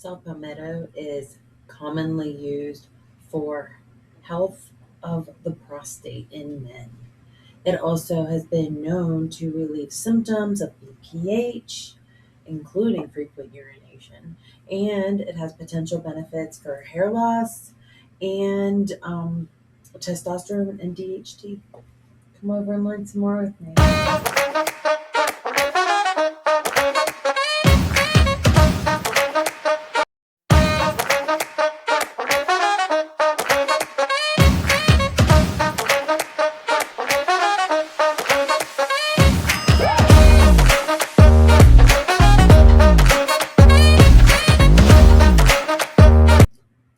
Palmetto is commonly used for health of the prostate in men. It also has been known to relieve symptoms of BPH, including frequent urination, and it has potential benefits for hair loss and testosterone and DHT. Come over and learn some more with me.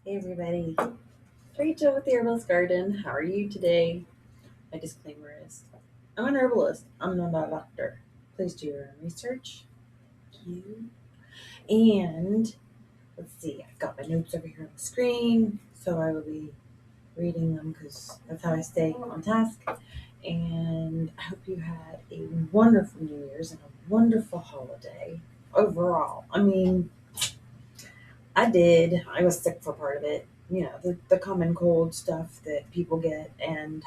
Hey everybody, Rachel with the Herbalist Garden. How are you today? My disclaimer is I'm an herbalist. I'm not a doctor. Please do your own research. Thank you. And let's see, I've got my notes over here on the screen, so I will be reading them because that's how I stay on task. And I hope you had a wonderful New Year's and a wonderful holiday overall. I mean, I did. I was sick for part of it. You know, the common cold stuff that people get, and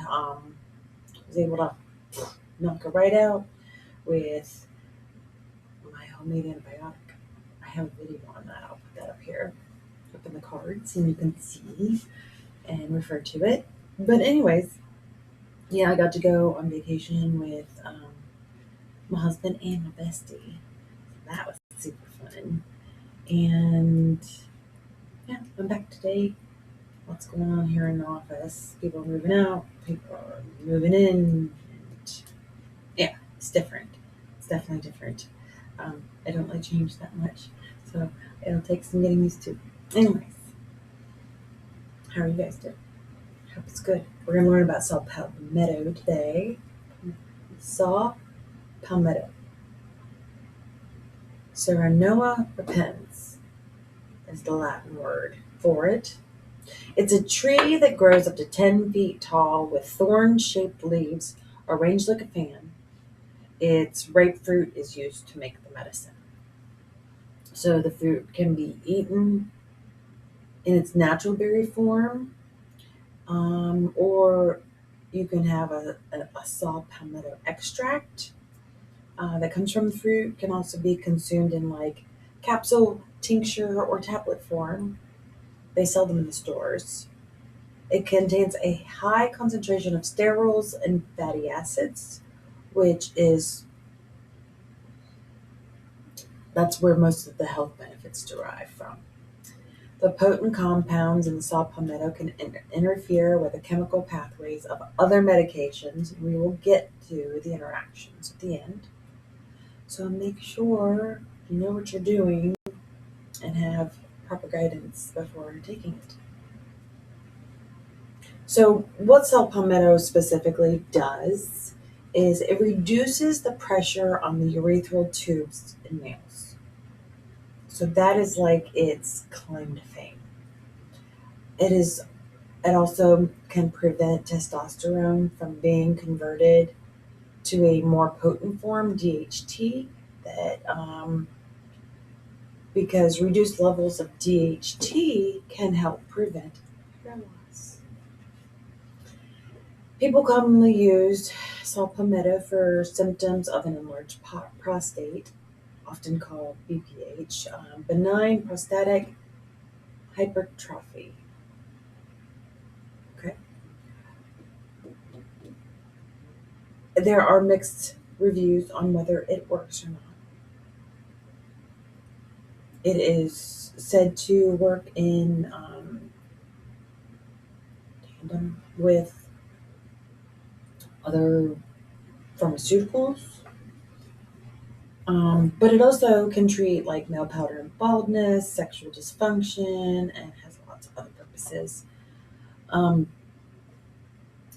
was able to knock it right out with my homemade antibiotic. I have a video on that. I'll put that up here, up in the cards, and you can see and refer to it. But anyways, yeah, I got to go on vacation with my husband and my bestie. That was super fun. And yeah, I'm back today. What's going on here in the office? People are moving out, people are moving in, and yeah, it's different. It's definitely different. I don't really change that much, so it'll take some getting used to. Anyways, how are you guys doing? Hope it's good. We're gonna learn about saw palmetto today. Saw palmetto. Serranoa repens is the Latin word for it. It's a tree that grows up to 10 feet tall with thorn-shaped leaves arranged like a fan. Its ripe fruit is used to make the medicine. So the fruit can be eaten in its natural berry form, or you can have a saw palmetto extract that comes from the fruit. Can also be consumed in like capsule, tincture, or tablet form. They sell them in the stores. It contains a high concentration of sterols and fatty acids, which is that's where most of the health benefits derive from. The potent compounds in the saw palmetto can interfere with the chemical pathways of other medications. We will get to the interactions at the end. So make sure you know what you're doing and have proper guidance before taking it. So what saw palmetto specifically does is it reduces the pressure on the urethral tubes in males. So that is like its claim to fame. It also can prevent testosterone from being converted to a more potent form, DHT, that because reduced levels of DHT can help prevent hair loss. People commonly use saw palmetto for symptoms of an enlarged prostate, often called BPH, benign prostatic hypertrophy. Okay. There are mixed reviews on whether it works or not. It is said to work in tandem with other pharmaceuticals, but it also can treat like male pattern and baldness, sexual dysfunction, and has lots of other purposes.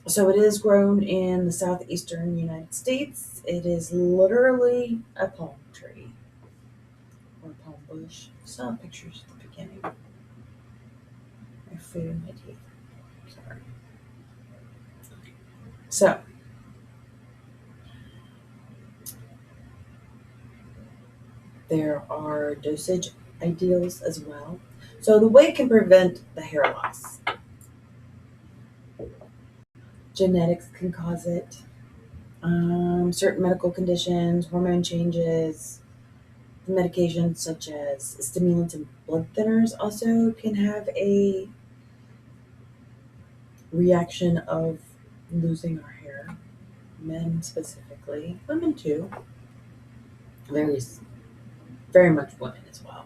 So it is grown in the southeastern United States. It is literally a palm tree or a palm bush. Saw pictures at the beginning. My food in my teeth. Sorry. So there are dosage ideals as well. So the way it can prevent the hair loss. Genetics can cause it. Certain medical conditions, hormone changes, medications such as stimulants and blood thinners also can have a reaction of losing our hair. Men specifically, women too. There's very much women as well.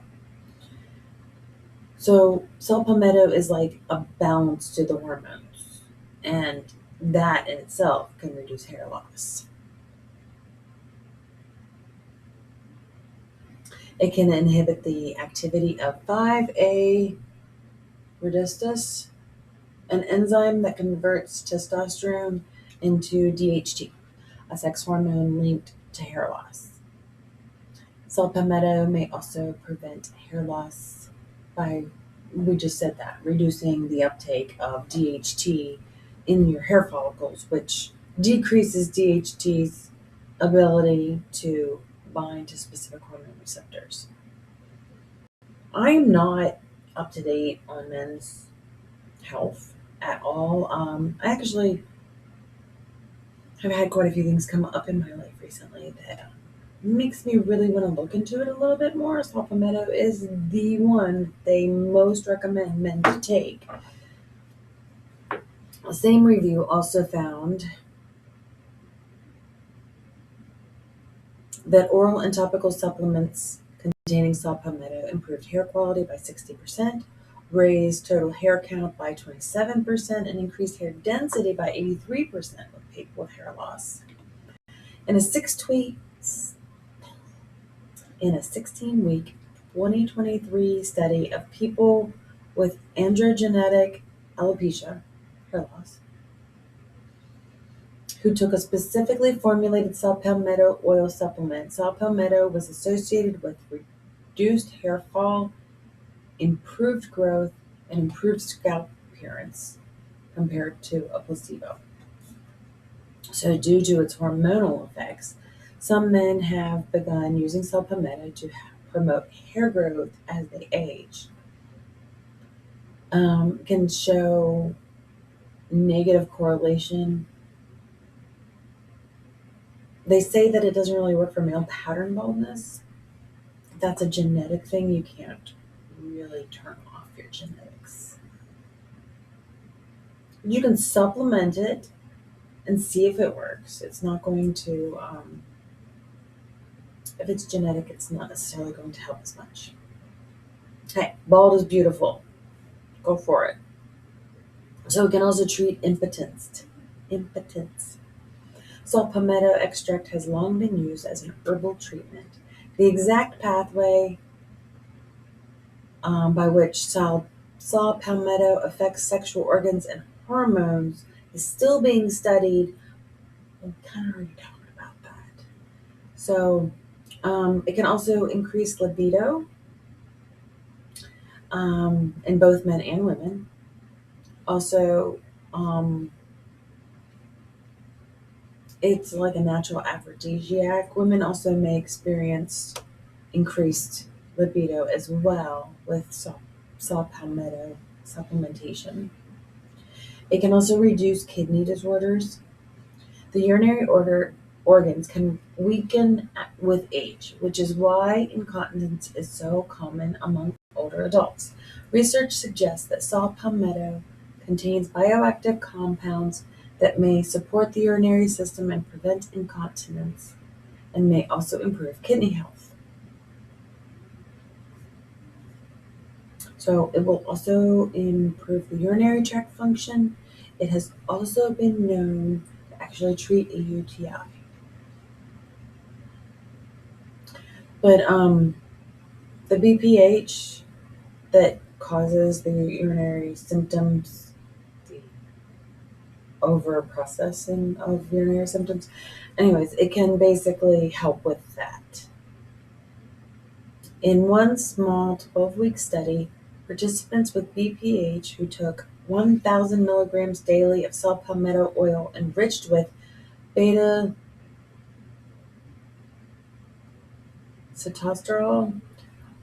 So saw palmetto is like a balance to the hormones, and that in itself can reduce hair loss. It can inhibit the activity of 5A reductase, an enzyme that converts testosterone into DHT, a sex hormone linked to hair loss. Saw palmetto may also prevent hair loss by, we just said that, reducing the uptake of DHT in your hair follicles, which decreases DHT's ability to bind to specific hormone receptors. I'm not up to date on men's health at all. I actually have had quite a few things come up in my life recently that makes me really want to look into it a little bit more. Saw palmetto is the one they most recommend men to take. The same review also found that oral and topical supplements containing saw palmetto improved hair quality by 60%, raised total hair count by 27%, and increased hair density by 83% with people with hair loss. In a 16-week 2023 study of people with androgenetic alopecia, hair loss, who took a specifically formulated saw palmetto oil supplement, saw palmetto was associated with reduced hair fall, improved growth, and improved scalp appearance compared to a placebo. So due to its hormonal effects, some men have begun using saw palmetto to promote hair growth as they age. Can show negative correlation. They say that it doesn't really work for male pattern baldness. That's a genetic thing. You can't really turn off your genetics. You can supplement it and see if it works. It's not going to, if it's genetic, it's not necessarily going to help as much. Hey, bald is beautiful. Go for it. So it can also treat impotence. Saw palmetto extract has long been used as an herbal treatment. The exact pathway by which saw palmetto affects sexual organs and hormones is still being studied. We kind of already talked about that. So it can also increase libido in both men and women. Also, it's like a natural aphrodisiac. Women also may experience increased libido as well with saw palmetto supplementation. It can also reduce kidney disorders. The urinary organs can weaken with age, which is why incontinence is so common among older adults. Research suggests that saw palmetto contains bioactive compounds that may support the urinary system and prevent incontinence, and may also improve kidney health. So it will also improve the urinary tract function. It has also been known to actually treat a UTI. But the BPH that causes the urinary symptoms, the over processing of urinary symptoms, anyways, it can basically help with that. In one small 12-week study, participants with BPH who took 1,000 milligrams daily of saw palmetto oil enriched with beta-sitosterol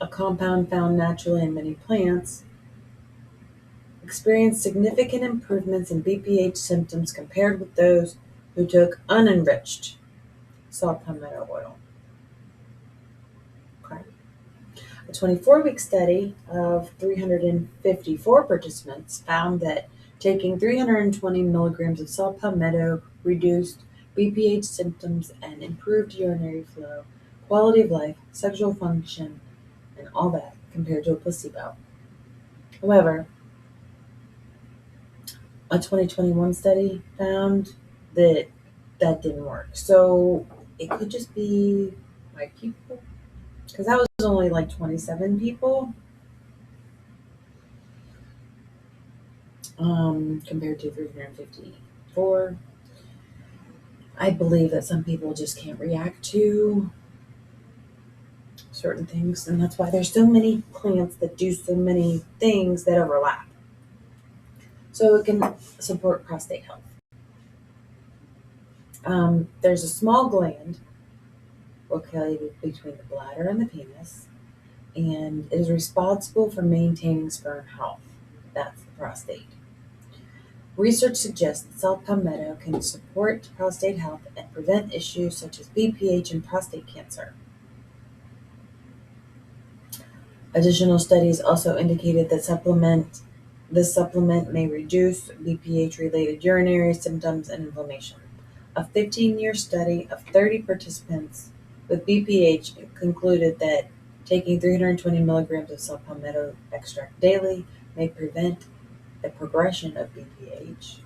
a compound found naturally in many plants, experienced significant improvements in BPH symptoms compared with those who took unenriched saw palmetto oil. Okay. A 24-week study of 354 participants found that taking 320 milligrams of saw palmetto reduced BPH symptoms and improved urinary flow, quality of life, sexual function, and all that compared to a placebo. However, a 2021 study found that that didn't work. So it could just be white people, because that was only like 27 people compared to 354. I believe that some people just can't react to certain things, and that's why there's so many plants that do so many things that overlap. So it can support prostate health. There's a small gland located between the bladder and the penis, and it is responsible for maintaining sperm health. That's the prostate. Research suggests that saw palmetto can support prostate health and prevent issues such as BPH and prostate cancer. Additional studies also indicated that this supplement may reduce BPH-related urinary symptoms and inflammation. A 15-year study of 30 participants with BPH concluded that taking 320 milligrams of saw palmetto extract daily may prevent the progression of BPH.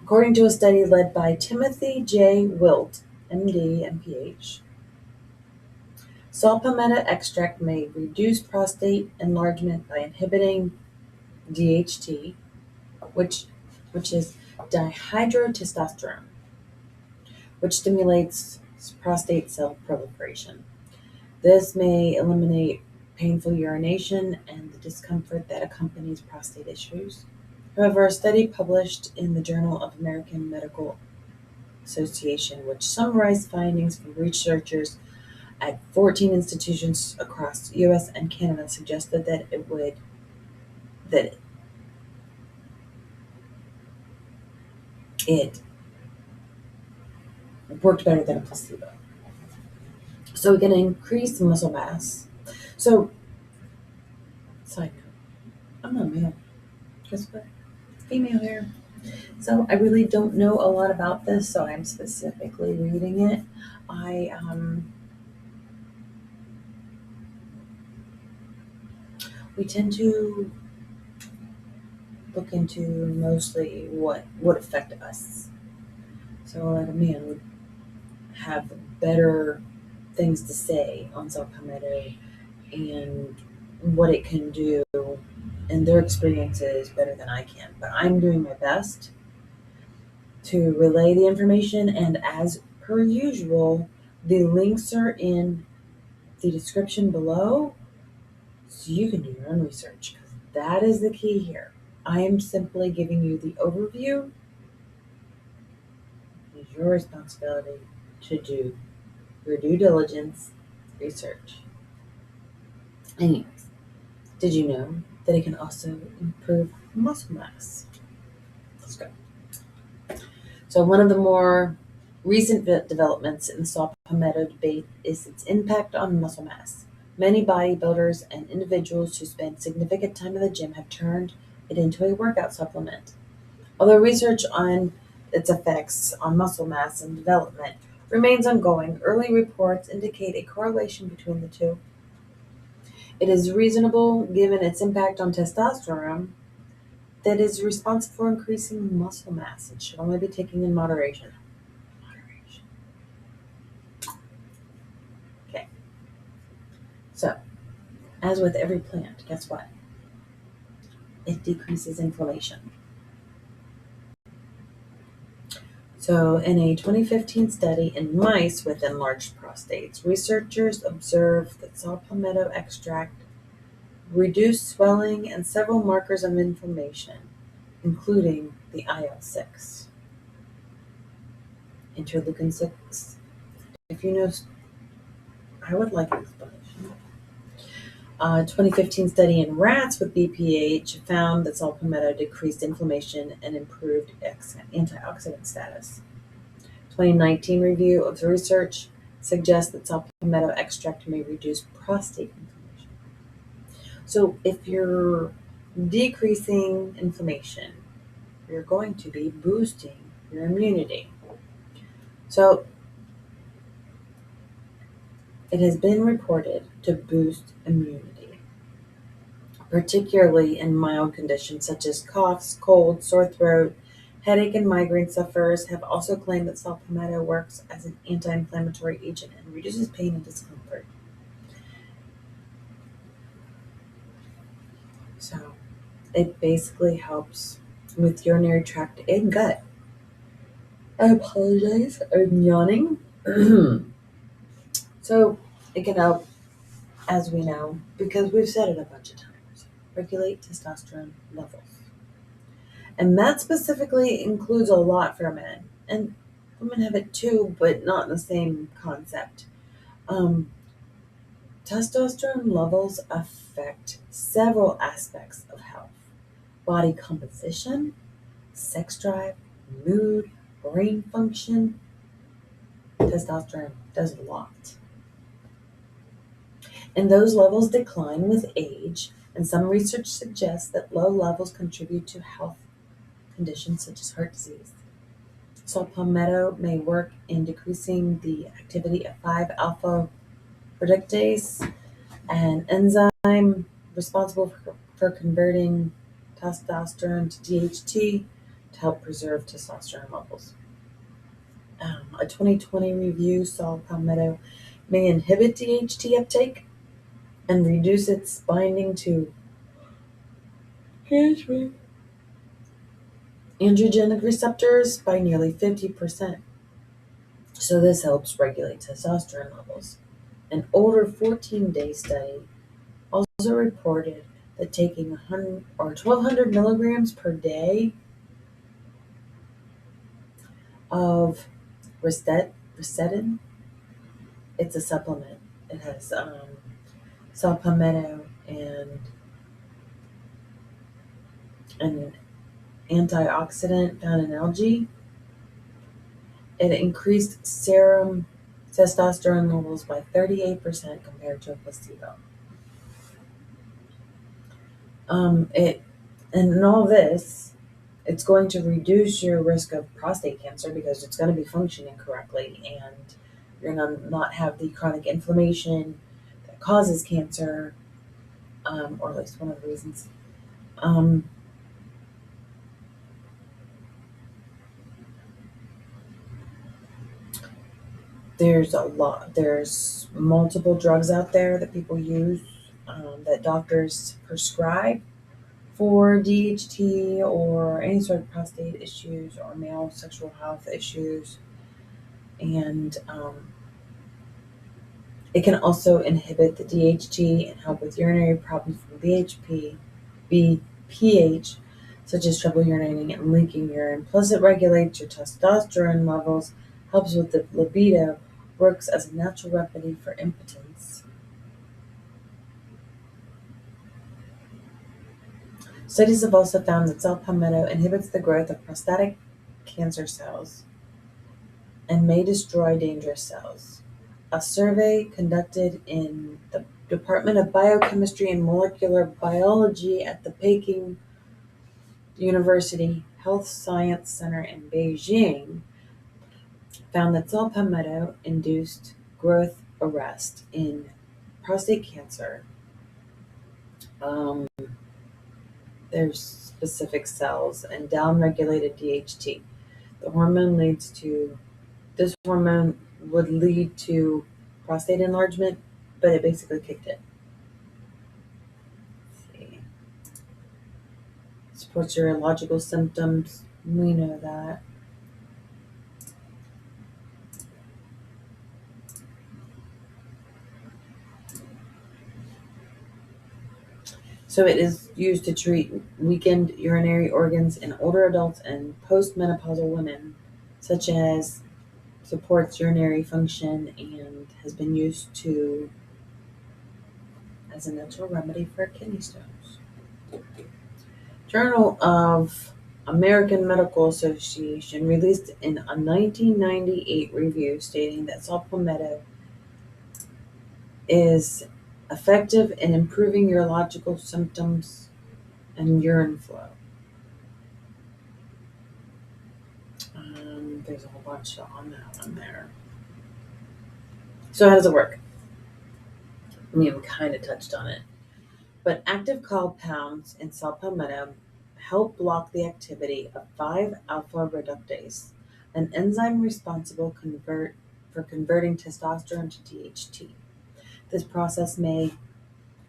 According to a study led by Timothy J. Wilt, MD, MPH, saw palmetto extract may reduce prostate enlargement by inhibiting DHT, which is dihydrotestosterone, which stimulates prostate cell proliferation. This may eliminate painful urination and the discomfort that accompanies prostate issues. However, a study published in the Journal of American Medical Association, which summarized findings from researchers at 14 institutions across the US and Canada, suggested that it worked better than a placebo. So we can increase muscle mass. So, side note, I'm not male. Guess what? Female here. So I really don't know a lot about this, so I'm specifically reading it. We tend to look into mostly what would affect us. So like a man would have better things to say on saw palmetto and what it can do, and their experiences better than I can. But I'm doing my best to relay the information, and as per usual, the links are in the description below, so you can do your own research, because that is the key here. I am simply giving you the overview. It is your responsibility to do your due diligence research. Anyways, did you know that it can also improve muscle mass? Let's go. So one of the more recent developments in the saw palmetto debate is its impact on muscle mass. Many bodybuilders and individuals who spend significant time in the gym have turned it into a workout supplement. Although research on its effects on muscle mass and development remains ongoing, early reports indicate a correlation between the two. It is reasonable, given its impact on testosterone, that is responsible for increasing muscle mass. It should only be taken in moderation. Okay. So, as with every plant, guess what? It decreases inflammation. So, in a 2015 study in mice with enlarged prostates, researchers observed that saw palmetto extract reduced swelling and several markers of inflammation, including the IL-6. Interleukin 6. If you know, I would like an explanation. A 2015 study in rats with BPH found that saw palmetto decreased inflammation and improved antioxidant status. 2019 review of the research suggests that saw palmetto extract may reduce prostate inflammation. So if you're decreasing inflammation, you're going to be boosting your immunity. So it has been reported to boost immunity, particularly in mild conditions such as coughs, cold, sore throat, headache, and migraine sufferers have also claimed that saw palmetto works as an anti-inflammatory agent and reduces pain and discomfort. So it basically helps with urinary tract and gut. I apologize, I'm yawning. So it can help, as we know, because we've said it a bunch of times, regulate testosterone levels. And that specifically includes a lot for men. And women have it too, but not in the same concept. Um, Testosterone levels affect several aspects of health: body composition, sex drive, mood, brain function. Testosterone does a lot. And those levels decline with age, and some research suggests that low levels contribute to health conditions such as heart disease. So palmetto may work in decreasing the activity of 5-alpha reductase, an enzyme responsible for converting testosterone to DHT to help preserve testosterone levels. A 2020 review saw palmetto may inhibit DHT uptake and reduce its binding to androgenic receptors by nearly 50%. So this helps regulate testosterone levels. An older 14-day study also reported that taking 100 or 1,200 milligrams per day of Ricetin, it's a supplement. It has saw palmetto and an antioxidant found in algae. It increased serum testosterone levels by 38% compared to a placebo. It and in all this, it's going to reduce your risk of prostate cancer because it's going to be functioning correctly, and you're going to not have the chronic inflammation that causes cancer, or at least one of the reasons. There's multiple drugs out there that people use, that doctors prescribe for DHT or any sort of prostate issues or male sexual health issues. And it can also inhibit the DHT and help with urinary problems from BPH, such as trouble urinating and leaking urine. Plus, it regulates your testosterone levels, helps with the libido, works as a natural remedy for impotence. Studies have also found that saw palmetto inhibits the growth of prostatic cancer cells and may destroy dangerous cells. A survey conducted in the Department of Biochemistry and Molecular Biology at the Peking University Health Science Center in Beijing found that saw palmetto induced growth arrest in prostate cancer. There's specific cells and downregulated DHT. This hormone would lead to prostate enlargement, but it basically kicked it. Let's see. Supports urological symptoms. We know that. So it is used to treat weakened urinary organs in older adults and postmenopausal women, such as supports urinary function and has been used to as a natural remedy for kidney stones. Journal of American Medical Association released in a 1998 review stating that saw palmetto is effective in improving urological symptoms and urine flow. There's a whole bunch on that one there. So how does it work? We kind of touched on it. But active compounds in saw palmetto help block the activity of 5-alpha reductase, an enzyme responsible for converting testosterone to DHT. This process may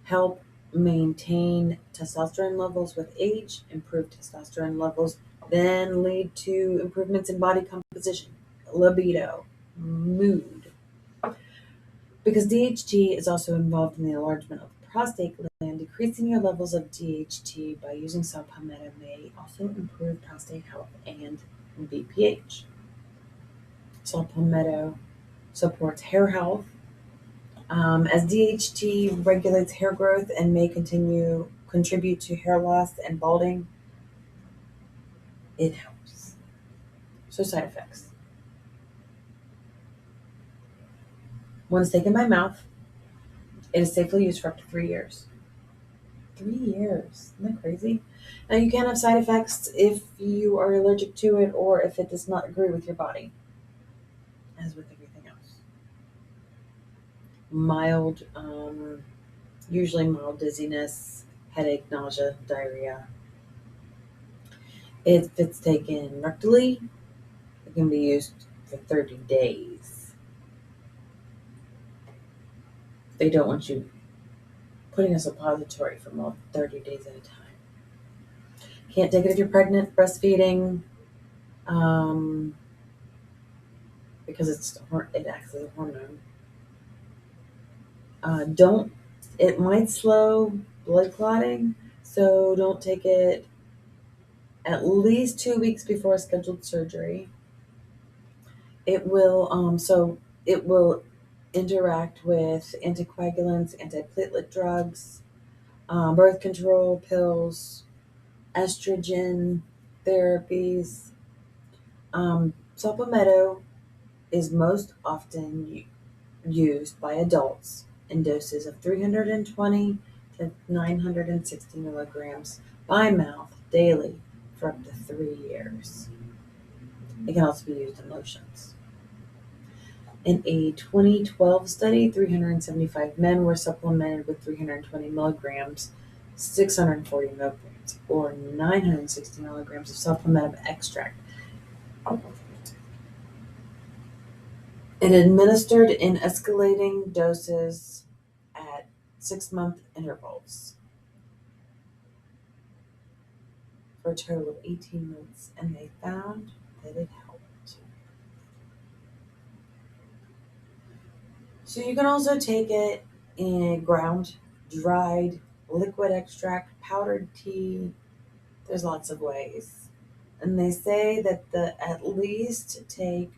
help maintain testosterone levels with age. Improved testosterone levels then lead to improvements in body composition, libido, mood. Because DHT is also involved in the enlargement of the prostate gland, decreasing your levels of DHT by using saw palmetto may also improve prostate health and BPH. Saw palmetto supports hair health, as DHT regulates hair growth and may contribute to hair loss and balding. It helps. So side effects. When it's taken by mouth, it is safely used for up to 3 years. 3 years. Isn't that crazy? Now, you can have side effects if you are allergic to it or if it does not agree with your body, as with everything else. Mild, usually mild dizziness, headache, nausea, diarrhea. If it's taken rectally, it can be used for 30 days. They don't want you putting a suppository for more than 30 days at a time. Can't take it if you're pregnant, breastfeeding, because it acts as a hormone. It might slow blood clotting, so don't take it at least 2 weeks before a scheduled surgery. It will interact with anticoagulants, antiplatelet drugs, birth control pills, estrogen therapies. Saw palmetto is most often used by adults in doses of 320 to 960 milligrams by mouth daily for up to 3 years. It can also be used in lotions. In a 2012 study, 375 men were supplemented with 320 milligrams, 640 milligrams, or 960 milligrams of supplemental extract. And administered in escalating doses at 6-month intervals for a total of 18 months, and they found that it helped. So you can also take it in ground, dried, liquid extract, powdered tea. There's lots of ways. And they say that at least take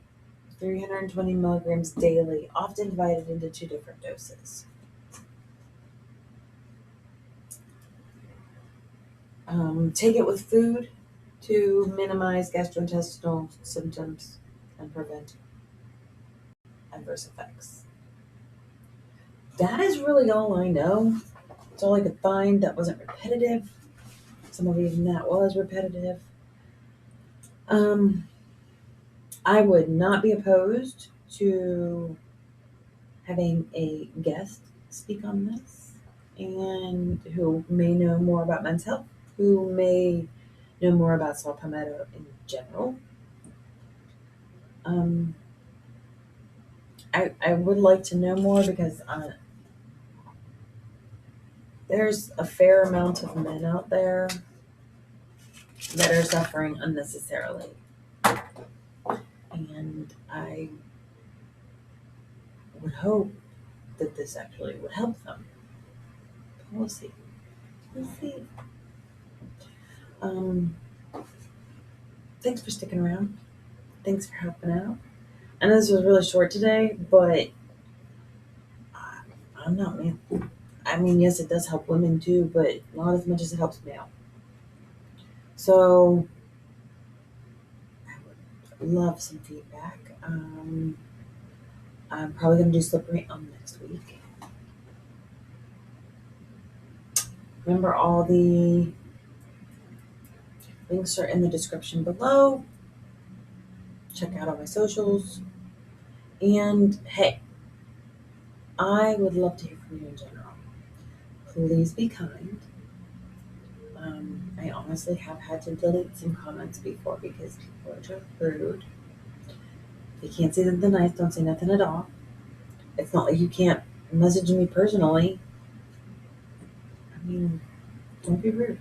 320 milligrams daily, often divided into 2 different doses. Take it with food to minimize gastrointestinal symptoms and prevent adverse effects. That is really all I know. It's all I could find that wasn't repetitive. Some of even that was repetitive. I would not be opposed to having a guest speak on this, and who may know more about men's health, who may know more about saw palmetto in general. I would like to know more because there's a fair amount of men out there that are suffering unnecessarily. And I would hope that this actually would help them. But we'll see. We'll see. Thanks for sticking around. Thanks for helping out. I know this was really short today, but I'm not, man. I mean, yes, it does help women too, but not as much as it helps male. So I would love some feedback. I'm probably going to do slippery next week. Remember, all the links are in the description below. Check out all my socials. And hey, I would love to hear from you in general. Please be kind. I honestly have had to delete some comments before because people are just rude. If you can't say something nice, don't say nothing at all. It's not like you can't message me personally. I mean, don't be rude.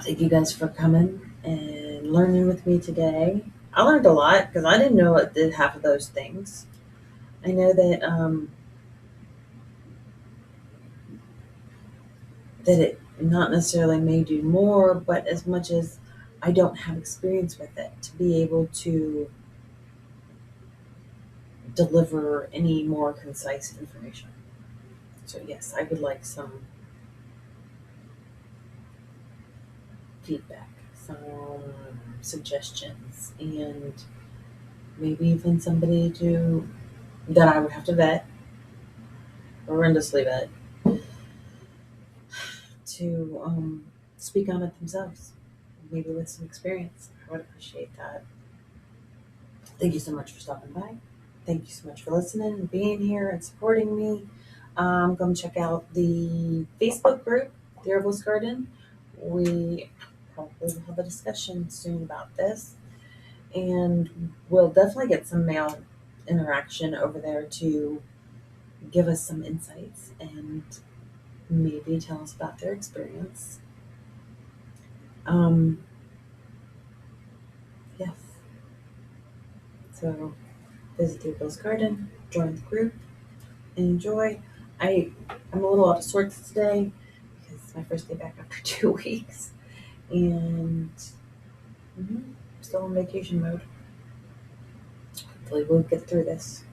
Thank you guys for coming and learning with me today. I learned a lot because I didn't know it did half of those things. I know that it not necessarily may do more, but as much as I don't have experience with it, to be able to deliver any more concise information. So yes, I would like some feedback, some suggestions, and maybe even somebody to that I would have to vet, horrendously vet, to speak on it themselves, maybe with some experience. I would appreciate that. Thank you so much for stopping by. Thank you so much for listening and being here and supporting me. Come check out the Facebook group, The Herbalist Garden. We probably will have a discussion soon about this. And we'll definitely get some male interaction over there to give us some insights and maybe tell us about their experience. Yes. So visit the Herbalist Garden, join the group, and enjoy. I'm a little out of sorts today because it's my first day back after 2 weeks, and still on vacation mode. Hopefully, we'll get through this.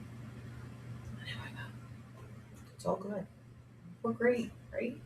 It's all good. We're great, right?